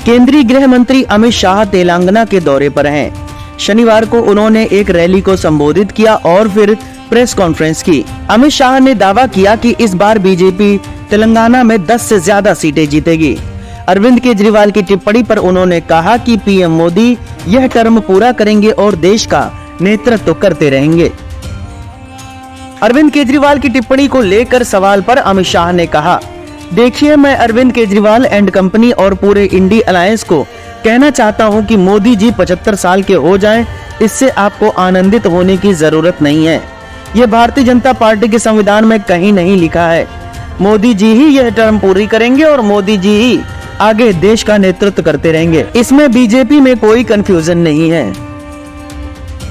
केंद्रीय गृह मंत्री अमित शाह तेलंगाना के दौरे पर हैं। शनिवार को उन्होंने एक रैली को संबोधित किया और फिर प्रेस कॉन्फ्रेंस की। अमित शाह ने दावा किया कि इस बार बीजेपी तेलंगाना में 10 से ज्यादा सीटें जीतेगी। अरविंद केजरीवाल की टिप्पणी पर उन्होंने कहा कि पीएम मोदी यह टर्म पूरा करेंगे और देश का नेतृत्व करते रहेंगे। अरविंद केजरीवाल की टिप्पणी को लेकर सवाल पर अमित शाह ने कहा, देखिए, मैं अरविंद केजरीवाल एंड कंपनी और पूरे इंडी अलायंस को कहना चाहता हूं कि मोदी जी 75 साल के हो जाएं, इससे आपको आनंदित होने की जरूरत नहीं है। यह भारतीय जनता पार्टी के संविधान में कहीं नहीं लिखा है। मोदी जी ही यह टर्म पूरी करेंगे और मोदी जी ही आगे देश का नेतृत्व करते रहेंगे। इसमें बीजेपी में कोई कंफ्यूजन नहीं है।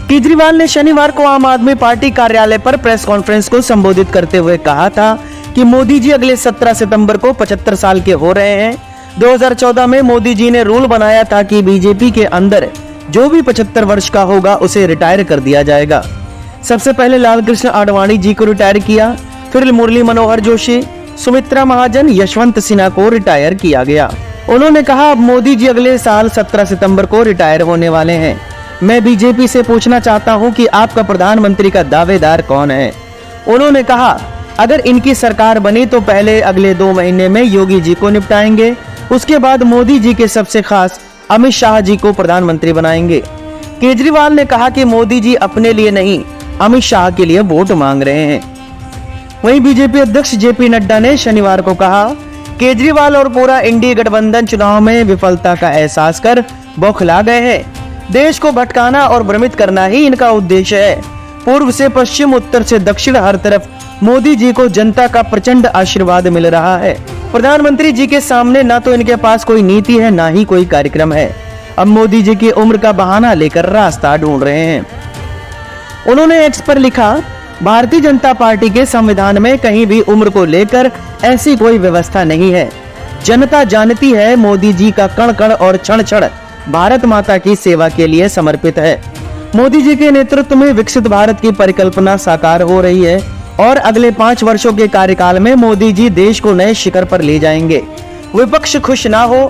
केजरीवाल ने शनिवार को आम आदमी पार्टी कार्यालय पर प्रेस कॉन्फ्रेंस को संबोधित करते हुए कहा था कि मोदी जी अगले 17 सितंबर को 75 साल के हो रहे हैं। 2014 में मोदी जी ने रूल बनाया था कि बीजेपी के अंदर जो भी 75 वर्ष का होगा उसे रिटायर कर दिया जाएगा। सबसे पहले लालकृष्ण आडवाणी जी को रिटायर किया, फिर मुरली मनोहर जोशी, सुमित्रा महाजन, यशवंत सिन्हा को रिटायर किया गया। उन्होंने कहा, अब मोदी जी अगले साल 17 सितंबर को रिटायर होने वाले हैं। मैं बीजेपी से पूछना चाहता हूं कि आपका प्रधानमंत्री का दावेदार कौन है। उन्होंने कहा, अगर इनकी सरकार बनी तो पहले अगले 2 महीने में योगी जी को निपटाएंगे, उसके बाद मोदी जी के सबसे खास अमित शाह जी को प्रधानमंत्री बनाएंगे। केजरीवाल ने कहा कि मोदी जी अपने लिए नहीं, अमित शाह के लिए वोट मांग रहे हैं। वहीं बीजेपी अध्यक्ष जेपी नड्डा ने शनिवार को कहा, केजरीवाल और पूरा इंडी गठबंधन चुनाव में विफलता का एहसास कर बौखला गए हैं। देश को भटकाना और भ्रमित करना ही इनका उद्देश्य है। पूर्व से पश्चिम, उत्तर से दक्षिण, हर तरफ मोदी जी को जनता का प्रचंड आशीर्वाद मिल रहा है। प्रधानमंत्री जी के सामने ना तो इनके पास कोई नीति है, ना ही कोई कार्यक्रम है। अब मोदी जी की उम्र का बहाना लेकर रास्ता ढूंढ रहे हैं। उन्होंने एक्स पर लिखा, भारतीय जनता पार्टी के संविधान में कहीं भी उम्र को लेकर ऐसी कोई व्यवस्था नहीं है। जनता जानती है मोदी जी का कण कण और क्षण क्षण भारत माता की सेवा के लिए समर्पित है। मोदी जी के नेतृत्व में विकसित भारत की परिकल्पना साकार हो रही है और अगले 5 वर्षों के कार्यकाल में मोदी जी देश को नए शिखर पर ले जाएंगे। विपक्ष खुश ना हो,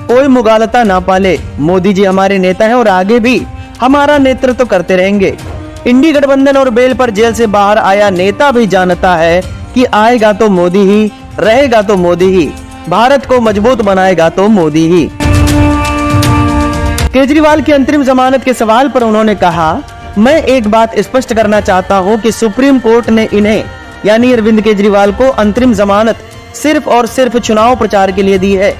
कोई मुगालता ना पाले, मोदी जी हमारे नेता हैं और आगे भी हमारा नेतृत्व करते रहेंगे। इंडी गठबंधन और बेल पर जेल से बाहर आया नेता भी जानता है कि आएगा तो मोदी ही, रहेगा तो मोदी ही, भारत को मजबूत बनाएगा तो मोदी ही। केजरीवाल की अंतरिम जमानत के सवाल पर उन्होंने कहा, मैं एक बात स्पष्ट करना चाहता हूं कि सुप्रीम कोर्ट ने इन्हें यानी अरविंद केजरीवाल को अंतरिम जमानत सिर्फ और सिर्फ चुनाव प्रचार के लिए दी है।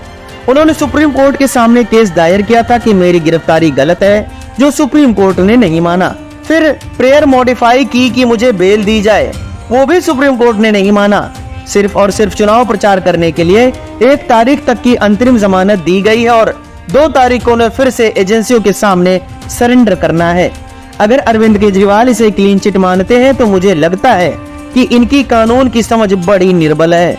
उन्होंने सुप्रीम कोर्ट के सामने केस दायर किया था कि मेरी गिरफ्तारी गलत है, जो सुप्रीम कोर्ट ने नहीं माना। फिर प्रेयर मॉडिफाई की कि मुझे बेल दी जाए, वो भी सुप्रीम कोर्ट ने नहीं माना। सिर्फ और सिर्फ चुनाव प्रचार करने के लिए 1 तारीख तक की अंतरिम जमानत दी गई है और 2 तारीख को उन्हें फिर से एजेंसियों के सामने सरेंडर करना है। अगर अरविंद केजरीवाल इसे क्लीन चिट मानते हैं तो मुझे लगता है कि इनकी कानून की समझ बड़ी निर्बल है।